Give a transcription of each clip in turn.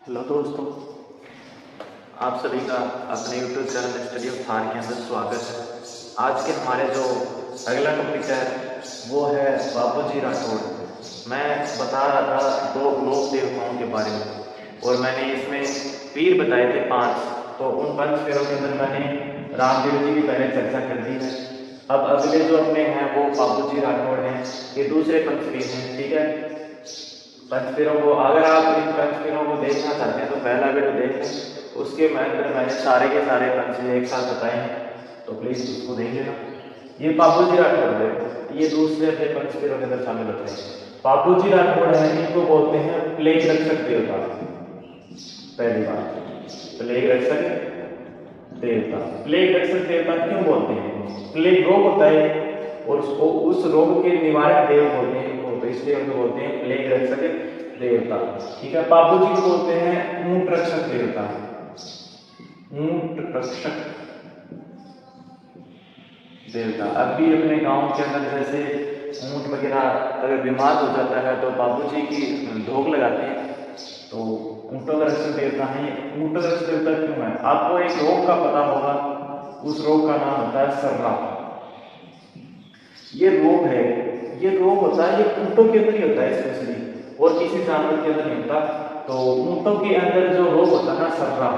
Hello दोस्तों, आप सभी का अपने YouTube channel study of Thar के अंदर स्वागत है। आज के हमारे जो अगला टॉपिक है वो है बाबूजी राठौड़। मैं बता रहा था दो लोक देवताओं के बारे में और मैंने इसमें पीर बताए थे 5। तो उन 5 पीरों के अंदर मैंने रामदेव जी की पहले चर्चा कर दी है। अब अगले जो अपने हैं वो बाबूजी राठौड़ हैं, ये दूसरे पंचपीर हैं। ठीक है, पंचपीरों को अगर आप इन पंचपीरों को देखना चाहते हैं तो पहला वीडियो देख लें, उसके अंदर मैंने सारे के सारे पंच एक साथ बताए हैं, तो प्लीज उसको देख लेना। ये बाबूजी राठौड़ है, ये दूसरे अपने पंचपीरों के अंदर शामिल होते हैं। बाबूजी राठौड़ है, इनको बोलते हैं प्लेग रक्षक देवता। पहली बात, प्लेग रक्षक देवता। प्लेग रक्षक देवता क्यों बोलते हैं? प्लेग रोग होता है और उसको उस रोग के निवारक देव बोलते हैं, तो इसलिए उनको बोलते हैं प्लेग रक्षक देवता। ठीक है, बाबू जी को बोलते हैं ऊंट रक्षक देवता। ऊंट रक्षक देवता। अभी अपने गांव के अंदर जैसे ऊंट वगैरह अगर बीमार हो जाता है तो बाबूजी की धोख लगाते हैं, तो ऊंटों का रक्षक देवता है। ऊंट रक्षक देवता क्यों है? आपको एक रोग का पता होगा, उस रोग का नाम होता है सर्रा। ये रोग है, ये रोग होता है, ये ऊंटों के अंदर ही होता है स्पेशली, और किसी जानवर के अंदर नहीं होता। तो ऊंटों के अंदर जो रोग होता है ना सर्रा,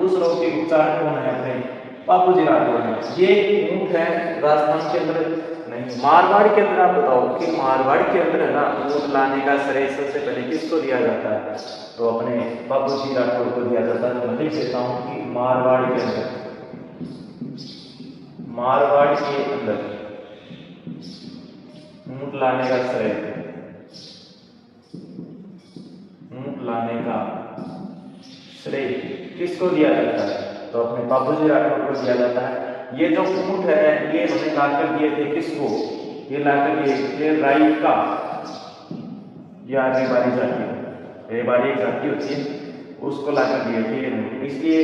उस रोग के उपचार कौन है? अपने बाबूजी राठौड़ है। ये ऊंट है राजस्थान के अंदर नहीं, मारवाड़ के अंदर। आप बताओ कि मारवाड़ के अंदर है ना ऊंट लाने का श्रेय सबसे पहले किसको दिया जाता है? तो अपने बाबूजी राठौड़ को दिया जाता है। मैं लिख देता हूं कि मारवाड़ के अंदर, मारवाड़ के अंदर ऊंट लाने का श्रेय, ऊंट लाने का श्रेय किसको दिया जाता है? तो अपने बाबूजी राठौड़ को दिया जाता है। ये जो ऊंट है ये उन्होंने लाकर दिए थे किसको? ये लाकर दिए थे राई का या रेबारी जाति। रेबारी एक जाति होती है, उसको लाकर दिए थे। इसलिए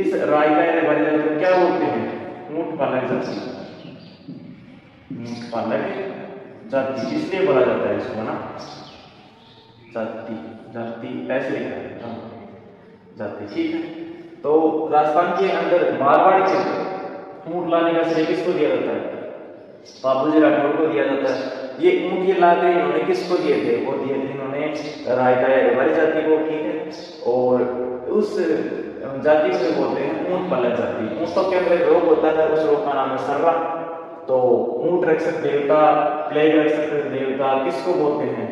इस राई का रेबारी जाति को क्या बोलते हैं? ऊंट पालक जाति। ऊंट पालक जाति इसलिए बोला जाता है इसको ना जाति। जाति ऐसे लिखा है जाति। ठीक है, तो राजस्थान के अंदर मारवाड़ के अंदर ऊंट लाने का श्रेय किसको दिया जाता है? बाबूजी राठौड़ को दिया जाता है। ये ऊंट ये लाकर इन्होंने किसको दिए थे? वो दिए थे इन्होंने रायका रेबारी जाति को। ठीक है, और उस जाति को बोलते हैं ऊंट पालक जाति। ऊंटों के अंदर रोग होता है, उस रोग का नाम है सर्रा। तो ऊंट रक्षक देवता, प्लेग रक्षक देवता किसको बोलते हैं?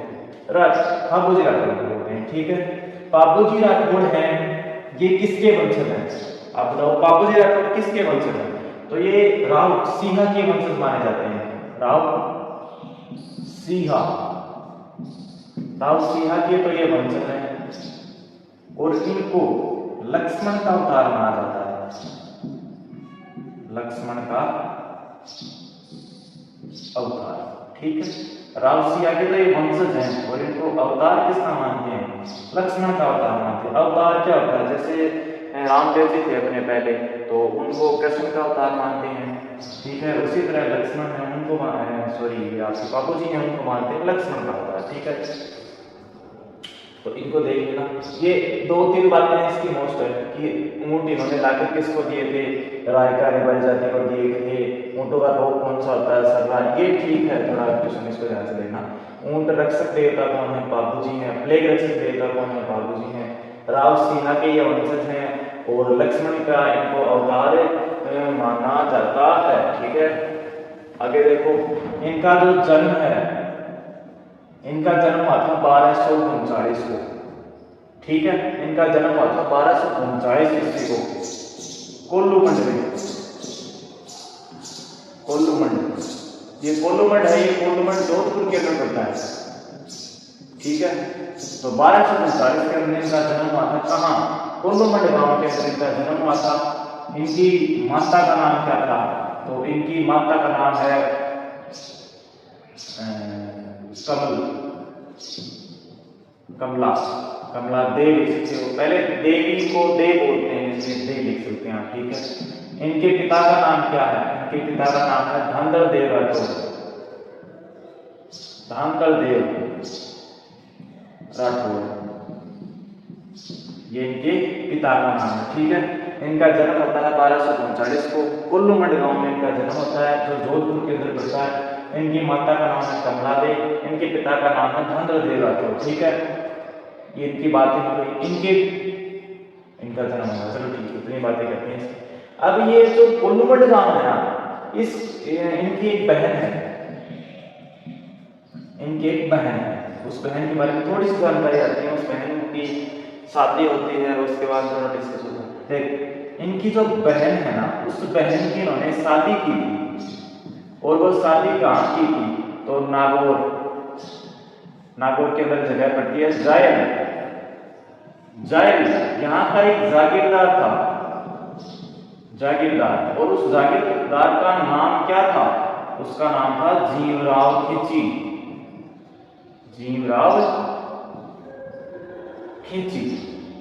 बाबूजी राठौड़ को बोलते हैं। ठीक है, बाबूजी राठौड़ हैं, ये किसके वंशज हैं? आप बताओ, बाबूजी राठौड़ किसके वंशज हैं? तो ये राव सिंहा के वंशज माने जाते हैं। राव सिंहा, राव सिंहा के तो ये वंशज हैं, और इनको लक्ष्मण का अवतार माना जाता है। लक्ष्मण का अवतार। ठीक है, राव सिंहा के तो ये वंशज हैं और इनको अवतार किसका मानते हैं? लक्ष्मण का अवतार मानते हैं। अवतार क्या होता है? जैसे रामदेव जी थे अपने पहले, तो उनको कृष्ण का अवतार मानते हैं। ठीक है, उसी तरह लक्ष्मण है, उनको सॉरी आपके बाबूजी हैं, उनको मानते हैं लक्ष्मण का अवतार। ठीक है, तो इनको देख लेना। ये 2-3 बातें इसकी मोस्ट है कि ऊंट इन्होंने लाकर किसको दिए थे? रायका रेबारी जाति को दिए थे। ऊंटों का रोग कौन सा होता है? सर्रा। ये ठीक है, थोड़ा क्वेश्चन इसको ध्यान से देखना। ऊंट रक्षक देवता कौन है? बाबूजी हैं। प्लेग रक्षक देवता कौन है? बाबूजी हैं। राव सिन्हा के ये वंशज हैं और लक्ष्मण का इनको अवतार माना जाता है। ठीक है, आगे देखो, इनका जो जन्म है, इनका जन्म हुआ था 1239 को। ठीक है, इनका जन्म हुआ था 1239 ईस्वी को कोल्लूमंड में। कोल्लूमंड, ये कोल्लूमंड है, ये कोल्लूमंड जोधपुर के अंदर पड़ता है। ठीक है, तो 1239 के अंदर इनका जन्म हुआ था। कहाँ? कोल्लूमंड गांव के अंदर इनका जन्म हुआ था। इनकी माता का नाम क्या था? तो इनकी माता का नाम है कमला। कमला देव लिख सकते हो, पहले देवी को देव बोलते हैं, इसलिए देव लिख सकते हैं। ठीक है, इनके पिता का नाम क्या है? इनके पिता का नाम है धनदर देव राठौड़। धनदर देव राठौड़। ये इनके पिता का नाम है, ठीक है। इनका जन्म होता है 1239 को कोल्लूमंड गांव में इनका जन्म होता है, जो जोधपुर के अंदर पड़ता है। इनकी माता का नाम है कमला दे, इनके पिता का नाम है धनदेव राठौर, ठीक है। ये इनकी बातें हो गई, इनका जन्म हुआ, चलो ठीक है, इतनी बातें करते हैं। अब ये जो कोल्लूमंड गांव है ना, इनकी एक बहन है, इनकी एक बहन है, उस बहन के बारे में थोड़ी सी जानकारी आती है। उस बहन की शादी होती है, उसके बाद थोड़ा डिस्कस होता है। देख, इनकी जो बहन है ना, उस बहन की इन्होंने शादी की थी, और वो शादी कहाँ की थी, तो नागौर के अंदर जगह पड़ती है जायल, यहाँ का एक जागीरदार था, जागीरदार, और उस जागीरदार का नाम क्या था, उसका नाम था जीवराव खिची, जीवराव खिची।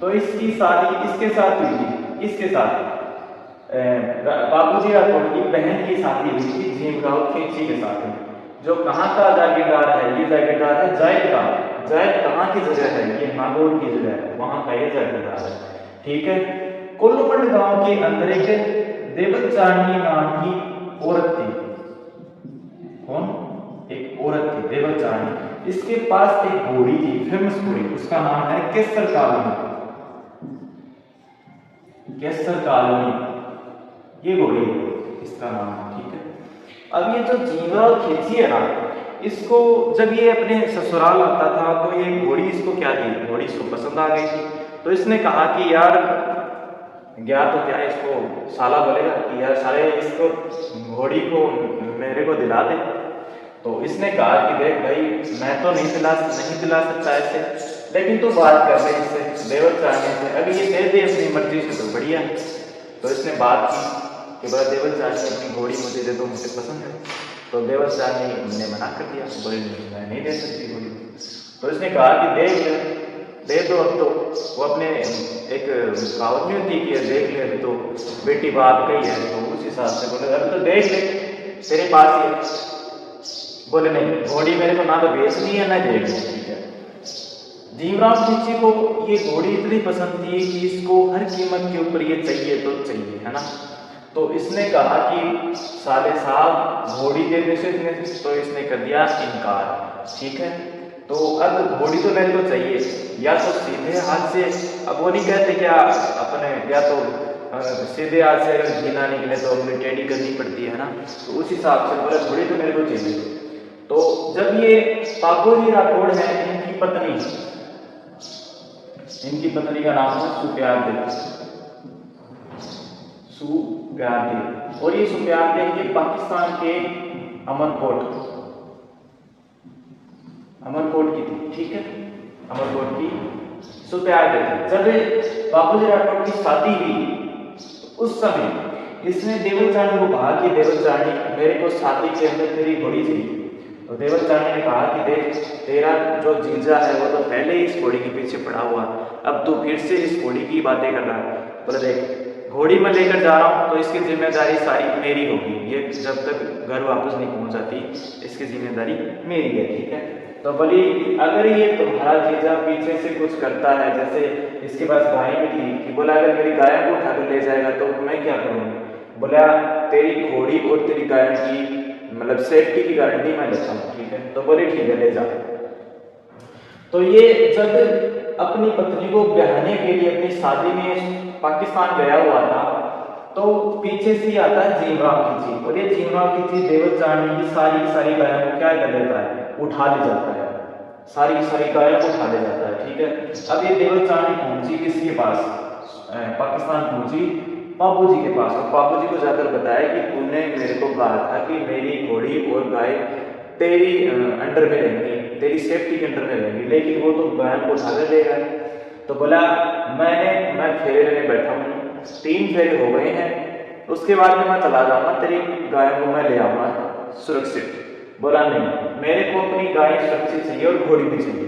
तो इसकी शादी किसके साथ हुई थी, किसके साथ, बाबूजी राठौर की बहन की शादी हुई थी जीवराव खिची के साथ। जो कहाँ का जागीरदार है, ये जागीरदार है जायल का। जायल कहाँ की जगह है, ये नागौर की जगह है, वहां का ये जागीरदार है, ठीक है। कोल्लूमंड गांव के अंदर एक देवचानी नाम की औरत थी, कौन, एक औरत थी देवचानी। इसके पास एक घोड़ी थी, फेमस घोड़ी, उसका नाम है केसर कालोनी, केसर कालोनी, ये घोड़ी इसका नाम है, ठीक है। अब ये जो जीवराव खिची है ना, इसको जब ये अपने ससुराल आता था तो ये घोड़ी इसको क्या थी, घोड़ी इसको पसंद आ गई थी। तो इसने कहा कि यार गया तो क्या, इसको साला बोलेगा कि यार साले इसको घोड़ी को मेरे को दिला दे। तो इसने कहा कि देख भाई, मैं तो नहीं दिला सकता ऐसे, लेकिन तू बात कर ले इससे, देवचानी से, अभी ये दे दे अपनी मर्जी से तो बढ़िया। तो इसने बात की कि भाई देवचानी अपनी घोड़ी मुझे दे दो, मुझे पसंद है। तो देवचानी ने मना कर दिया, बोले मैं नहीं दे सकती घोड़ी। तो इसने कहा कि दे दो अब तो। वो अपने एक कहावत नहीं होती कि देख ले, अभी तो बेटी बाप गई है, तो उस हिसाब से बोले अभी तो देख ले, तेरे पास ही। बोले नहीं, घोड़ी मेरे को ना तो बेचनी है ना देनी है, ठीक है। जीवराव खिची को ये घोड़ी इतनी पसंद थी कि इसको हर कीमत के ऊपर ये चाहिए तो चाहिए, है ना। तो इसने कहा कि साले साहब घोड़ी देने से, तो इसने कर दिया इनकार, ठीक है। तो अब घोड़ी तो मेरे को चाहिए, या तो सीधे हाथ से, अब वो नहीं कहते क्या अपने, या तो सीधे हाथ से अगर घी ना निकले तो हमें टेढ़ी करनी पड़ती है ना, तो उस हिसाब से बोला घोड़ी तो मेरे को चाहिए। तो जब ये बाबूजी राठौड़ है, इनकी पत्नी का नाम है सुप्यार देव, और ये सुप्यार देव के पाकिस्तान के अमरकोट की थी, ठीक है। अमरकोट की सुप्यार देव। जब बाबूजी राठौड़ की शादी हुई उस समय इसने देवचानी को कहा कि देवचानी मेरे को शादी के अंदर तेरी घोड़ी चाहिए। तो देवचानी ने कहा कि देख, तेरा जो जीजा है वो तो पहले ही इस घोड़ी के पीछे पड़ा हुआ, अब तू फिर से इस घोड़ी की बातें कर रहा है। बोले देख, घोड़ी में लेकर जा रहा हूँ तो इसकी जिम्मेदारी सारी मेरी होगी, ये जब तक घर वापस नहीं पहुंच जाती इसकी जिम्मेदारी मेरी है, ठीक है। तो बोली अगर ये तुम्हारा जीजा पीछे से कुछ करता है, जैसे इसके पास गाय भी थी, कि बोला अगर मेरी गाय को उठाकर ले जाएगा तो मैं क्या करूँगी। बोला तेरी घोड़ी और तेरी गाय की मतलब सेफ्टी की गारंटी मैं लेता हूँ, ठीक है। तो बोले ठीक है, ले जा। तो ये जब अपनी पत्नी को ब्याहने के लिए अपनी शादी में पाकिस्तान गया हुआ था, तो पीछे से आता है जीवराव खिची, और ये जीवराव खिची देवचानी की सारी गायों को क्या कर लेता है, उठा ले जाता है, सारी गायों को उठा ले जाता है, ठीक है। अब ये देवचानी पहुंची किसके पास, पाकिस्तान पहुंची बाबूजी के पास, और बाबूजी को जाकर बताया कि तूने मेरे को कहा था कि मेरी घोड़ी और गाय तेरी अंडर में रहेंगी, तेरी सेफ्टी के अंडर में रहेंगी, लेकिन वो तो गाय को उठा कर लेगा। तो बोला मैं फेरे लेने बैठा हूँ, 3 फेरे हो गए हैं, उसके बाद में मैं चला जाऊंगा, तेरी गाय को मैं ले आऊंगा सुरक्षित। बोला नहीं, मेरे को अपनी गाय सुरक्षित चाहिए और घोड़ी भी चाहिए।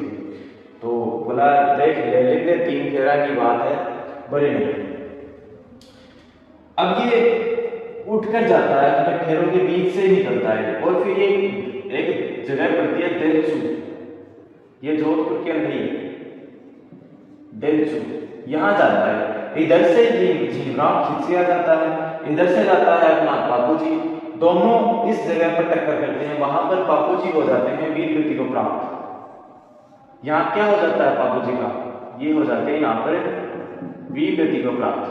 तो बोला देख ले लेते, 3 फेरा की बात है। बोले नहीं। अब ये उठकर जाता है, तो फेरों के बीच से निकलता है, और फिर ये एक जगह पड़ती है देहसू, ये जोधपुर के अंदर ही है, डेलचू यहाँ जाता है, इधर से झीमराव खिंचिया जाता है, इधर से जाता है अपना बापूजी, दोनों इस जगह पर टक्कर करते हैं, वहां पर बापूजी हो जाते हैं वीर गति को प्राप्त। यहाँ क्या हो जाता है बापूजी का, ये हो जाते हैं यहाँ पर वीर गति को प्राप्त।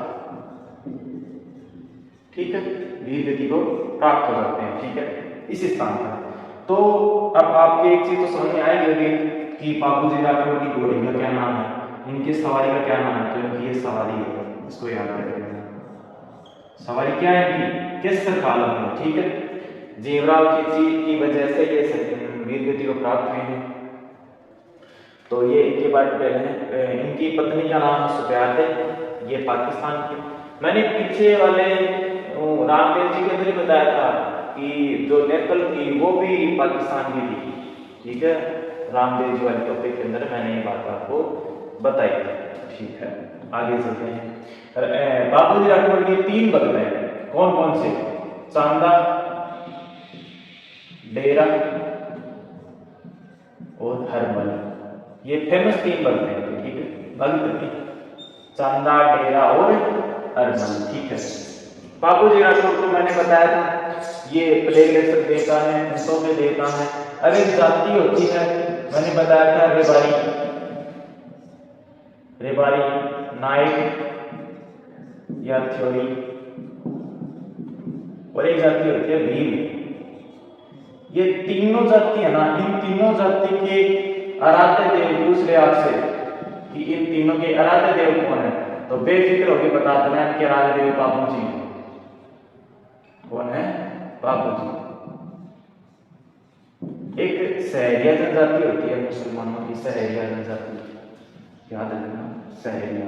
ठीक है, वीर गति को प्राप्त हो जाते हैं। ठीक है, इस स्थान पर। तो अब आपके एक चीज तो समझ में आएगी होगी कि बापूजी राठौर की घोड़ी का क्या नाम है, इनकी सवारी का क्या नाम है। तो इनकी ये सवारी है, इसको याद रखें। सवारी क्या है इनकी, किस कालम में। ठीक है, जीवराव की वजह से ये वीर गति को प्राप्त हुए हैं। तो ये इनके बारे में इनकी पत्नी का नाम सुप्यार है, ये पाकिस्तान की। मैंने पीछे वाले रामदेव जी के अंदर ही बताया था कि जो नेपाल थी वो भी पाकिस्तान की थी। ठीक है, रामदेव जी वाले टॉपिक के अंदर मैंने ये बात आपको बताई थी। ठीक है, आगे चलते हैं। बापूजी राठौर के 3 बगले कौन कौन से, चांदा, डेरा और हरमल, ये फेमस 3 बगले थे। ठीक है, भगत चांदा, डेरा और हरमल। ठीक है, बापूजी राठौर को मैंने बताया था ये प्लेग्रेसर देता है, हिस्सों में देता है। अब एक जाति होती है, मैंने बताया था रेबारी, नाइट या थ्योरी, और एक जाति होती है भीम। ये तीनों जाति है ना, इन तीनों जाति के आराध्य देव पूछ ले आपसे कि इन तीनों के आराध्य देव कौन है, तो बेफिक्र होकर बता देना इनके आराध्य देव बापूजी कौन है, बापूजी। एक सहरिया जनजाति होती है मुसलमानों की, सहरिया जनजाति, याद रखना, सहरिया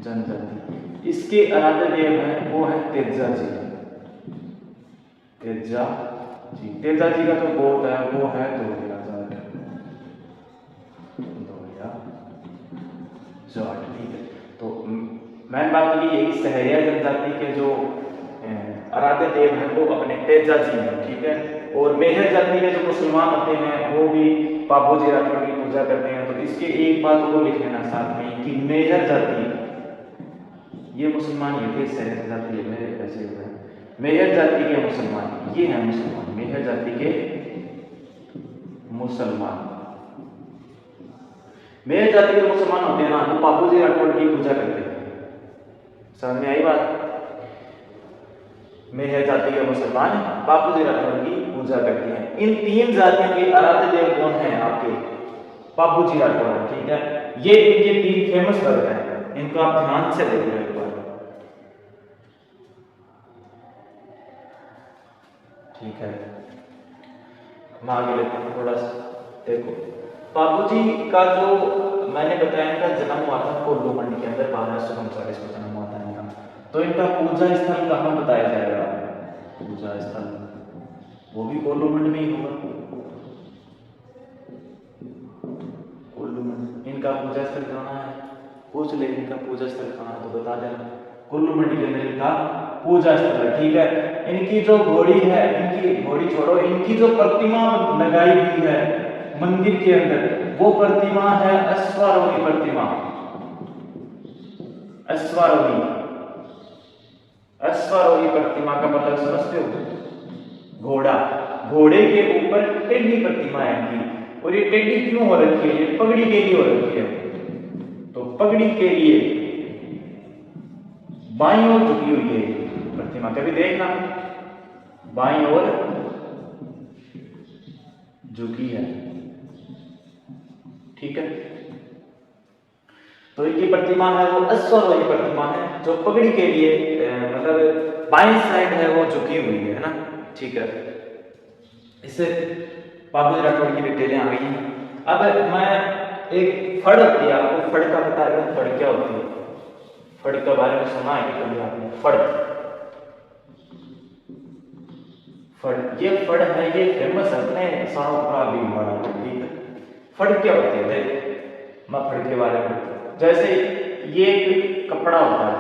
जनजाति। इसके आराध्य देव है वो है तेजा जी। तेजा जी का जो गोत्र है वो है दोरिया जाट। ठीक है, तो मैंने बात की है कि सहरिया जनजाति के जो आराध्य देव हैं वो अपने तेजा जी हैं। ठीक है, और मेहर जाति के जो मुसलमान होते हैं वो भी बापूजी राठौर की पूजा करते हैं। तो इसके एक बात वो लिख लेना साथ में कि मेहर जाति, ये मुसलमान ये थे, सहरिया जाति ये मेरे ऐसे हुए, मेहर जाति के मुसलमान ये हैं मुसलमान, मेहर जाति के मुसलमान, मेहर जाति के मुसलमान होते हैं ना, तो बापूजी राठौर की पूजा करते हैं। समझ में आई बात, मेहर जाति के मुसलमान बापूजी राठौर की पूजा करते हैं। इन 3 जातियों के आराध्य देव कौन है आपके, बापूजी राठौर। ठीक है, ये इनके 3 फेमस भक्त हैं, इनको आप ध्यान से देखिए एक बार। ठीक है, हम आगे लेते हैं थोड़ा सा। देखो बापूजी का जो मैंने बताया इनका जन्म हुआ था कोल्लू मंडी के अंदर, 1239 को जन्म हुआ था इनका। तो इनका पूजा स्थल कहाँ बताया जाएगा, पूजा स्थल वो भी कोल्लू मंडी में ही होगा। कोल्लू मंडी इनका पूजा स्थल कहाँ है, पूछ ले इनका पूजा स्थल कहाँ है तो बता देना। कोल्लू मंडी के अंदर इनका पूजा स्थल है। ठीक है, इनकी जो घोड़ी है, इनकी घोड़ी छोड़ो, इनकी जो प्रतिमा लगाई हुई है मंदिर के अंदर, वो प्रतिमा है अश्वारोही प्रतिमा। अश्वारोही प्रतिमा का मतलब समझते हो, घोड़ा, घोड़े के ऊपर टेढ़ी प्रतिमा है इनकी। और ये टेढ़ी क्यों हो रखी है, ये पगड़ी के लिए हो रखी है। तो पगड़ी के लिए बाईं ओर झुकी हुई है प्रतिमा, कभी देखना बाईं ओर झुकी है। ठीक है, तो इनकी प्रतिमा है वो अश्वारोही प्रतिमा है, जो पगड़ी के लिए मतलब बाईं साइड है वो झुकी हुई है ना। ठीक है, इससे बापूजी राठौर की डिटेलें आ गई हैं। अब मैं एक फड़ होती है, आपको फड़ का बता रहा हूं, फड़ क्या होती है। फड़ के बारे में सुना है कि कभी आपने, फड़ ये फड़ है, ये फेमस है अपने साउंड भी हमारा। ठीक है, फड़ क्या होती है, देख मैं फड़ के बारे में, जैसे ये एक कपड़ा होता है,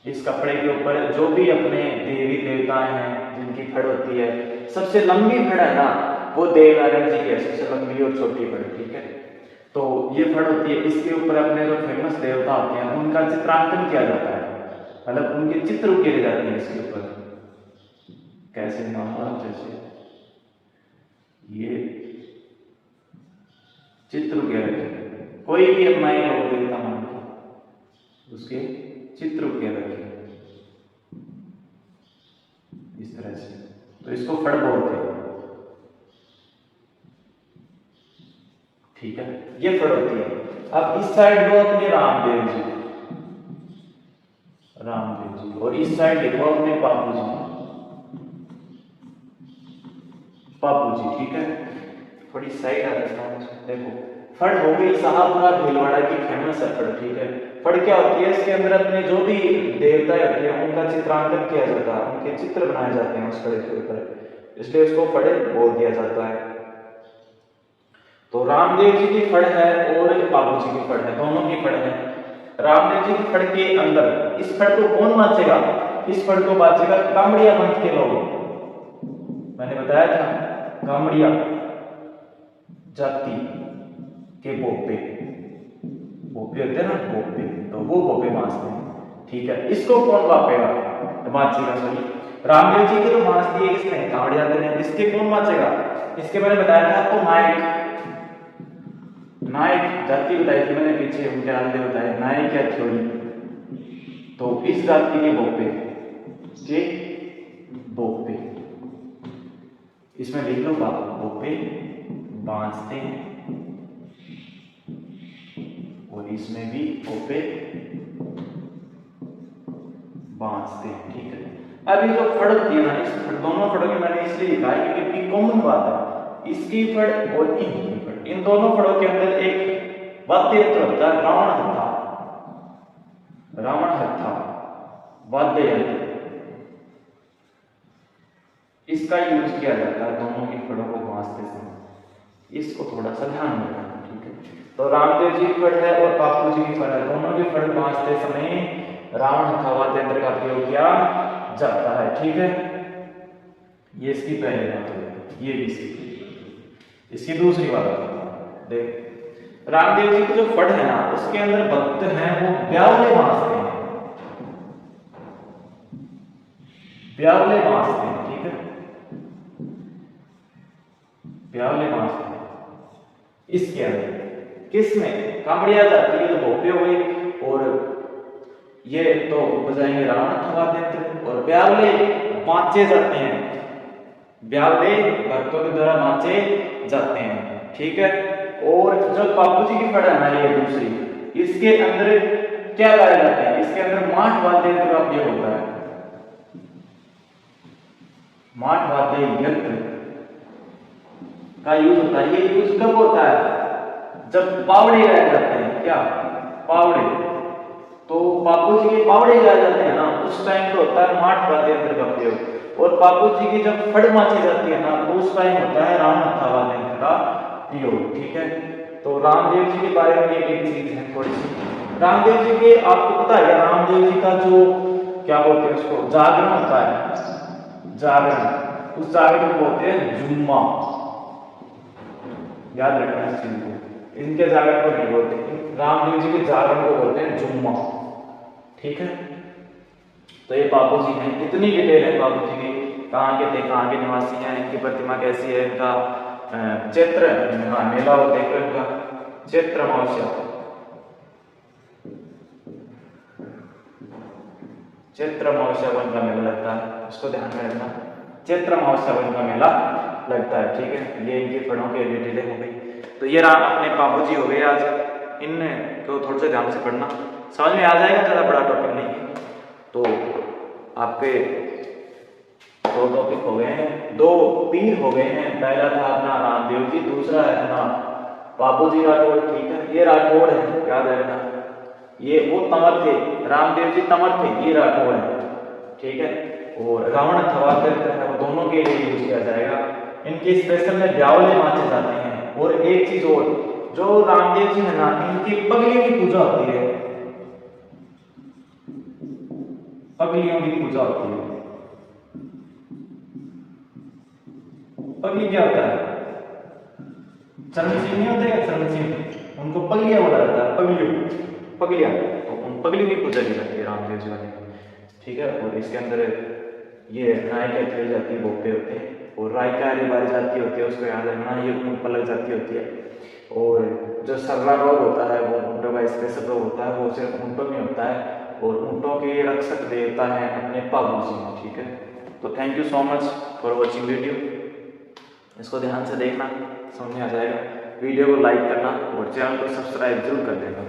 इस कपड़े के ऊपर जो भी अपने देवी देवताएं हैं जिनकी फड़ होती है, सबसे लंबी फड़ है ना वो देवनारायण जी की है, सबसे लंबी और छोटी फड़, ठीक है। तो ये फड़ होती है, इसके ऊपर अपने जो फेमस देवता होते हैं उनका चित्रांकन किया जाता है, मतलब उनके चित्र उकेरे जाते हैं इसके ऊपर। कैसे नाम, जैसे ये चित्र उकेरे, कोई भी अपना एक लोग देवता मान के उसके चित्र उकेरे इस तरह से, तो इसको फड़ बोलते हैं, ठीक है। ये फड़ होती है। अब इस साइड लो अपने रामदेव जी, और इस साइड देखो अपने बापू जी, ठीक है। थोड़ी साइड आ रहा है, देखो फड़ हो गई शाहपुरा भीलवाड़ा की फेमस है फड़, ठीक है। फड़ क्या होती है, इसके अंदर अपने जो भी देवता होते हैं उनका चित्रांकन किया जाता है, उनके चित्र बनाए जाते हैं उस फड़ के ऊपर, इसलिए उसको फड़ बोल दिया जाता है। तो रामदेव जी की फड़ है और बाबू जी की फड़ है, दोनों की फड़ है। रामदेव जी की फड़ के अंदर इस फड़ को कौन बांचेगा, इस फड़ को बांचेगा कामड़िया पंथ के लोग। मैंने बताया था कामड़िया जाति के बोपे होते हैं ना, बोपे, तो वो बोपे बांचते हैं, ठीक है। इसको कौन बांपेगा, बांचेगा, सॉरी रामदेव जी की तो बांच दी है किसने, कामड़िया ने, इसके कौन बांचेगा, इसके मैंने बताया था आपको नायक जाति बताई थी मैंने पीछे, उनके आगे बताया नायक या थ्योरी। तो इस जाति के बोपे इसमें लिख लो बोपे बांचते हैं, और इसमें भी बोपे बांचते हैं, ठीक है। अब ये जो फड़ होती है ना, इस दोनों फड़ों की मैंने इसलिए लिखा है क्योंकि कॉमन बात है, इसकी फड़ और इनकी फड़, इन दोनों फड़ों के अंदर एक वाद्य यंत्र होता है, रावण हत्था वाद्य यंत्र, इसका यूज किया जाता है दोनों की फड़ों को बांचते समय, इसको थोड़ा सा ध्यान में रखना, ठीक है। तो रामदेव जी की फड़ है और बापू जी की फड़ है, दोनों की फड़ बांचते समय रावण हत्था वाद्य यंत्र का प्रयोग किया जाता है, ठीक है। ये इसकी पहली बात है, ये भी इसकी दूसरी बात देख, रामदेव जी की जो फड़ है ना उसके अंदर भक्त हैं वो ब्यावले बांचते हैं, ठीक है, ब्यावले बांचते हैं। इसके अंदर किसमें, कामड़िया जाती है तो भोपे हो गई, और ये तो बजाएंगे रावण हत्था यंत्र, और ब्यावले बांचे जाते हैं, ब्यावले भक्तों के द्वारा बांचे जाते हैं, ठीक है। और जो बापू जी की फड़ है ना ये दूसरी, इसके अंदर क्या गाए जाते हैं, इसके अंदर माठ वाद्य यंत्र का उपयोग होता है, माठ वाद्य यंत्र का यूज होता है। ये यूज कब होता है, जब पावड़े गाए जाते हैं, क्या पावड़े, तो बापू जी के पावड़े गाए जाते हैं ना उस टाइम तो होता है माठ वाद्य यंत्र का उपयोग, और बापू जी की जब फड़ बांची जाती है ना तो उस टाइम होता है रावण हत्था वाद्य यंत्र का प्रयोग, ठीक है। तो रामदेव जी के बारे में एक चीज है थोड़ी सी, रामदेव जी के आपको पता है रामदेव जी का जो क्या बोलते हैं उसको जागरण होता है, जागरण, उस जागरण को बोलते हैं जुम्मा, याद रखना इस चीज को, इनके जागरण को नहीं बोलते, रामदेव जी के जागरण को बोलते हैं जुम्मा, ठीक है। तो ये बापू जी हैं, इतनी डिटेल है बापू जी की, कहाँ के थे, कहाँ के निवासी हैं, इनकी प्रतिमा कैसी है, इनका चैत्र, हाँ मेला और देख लो इनका चैत्र अमावस्या, चैत्र अमावस्या को इनका मेला लगता है, उसको ध्यान में रखना, चैत्र अमावस्या को इनका मेला लगता है, ठीक है। ये इनकी फड़ों की डिटेलें हो गई। तो ये राम अपने बाबू जी हो गए आज, इन को थोड़ा सा ध्यान से पढ़ना, समझ में आ जाएगा, ज़्यादा बड़ा टॉपिक नहीं है। तो आपके दो टॉपिक हो गए हैं, दो पीर हो गए हैं, पहला था अपना रामदेव जी, दूसरा है अपना बाबू जी राठौड़, ठीक है। ये राठौड़ है, याद रखना, ये वो तंवर थे, रामदेव जी तंवर थे, ये राठौड़ है, ठीक है। और रावण हत्था वाद्य यंत्र है वो दोनों के लिए यूज किया जाएगा, इनके स्पेशल में ब्यावले बांचे जाते हैं। और एक चीज और, जो रामदेव जी है ना इनकी पगलियों की पूजा होती है, पगलियों की पूजा होती है। पगली क्या होता है, चरणसीम नहीं होते क्या, चरणसीम, उनको पगलिया बोला जाता है, पगलिया, तो उन पगलियों की पूजा की जाती है रामदेव जी वाले, ठीक है। और इसके अंदर ये राय का खेल जाती है, बोपे होते हैं, और राय का बारी जाती होती है, उसको याद रखना, ये ऊँट पलक जाती होती है। और जो सर्रा रोग होता है वो ऊँटों का स्पेशल रोग होता है, वो सिर्फ ऊँटों में होता है, और ऊँटों के रक्षक देवता है अपने बाबू जी में, ठीक है। तो thank you so much for watching video, इसको ध्यान से देखना, समझ में आ जाएगा। वीडियो को लाइक करना और चैनल को सब्सक्राइब जरूर कर देना।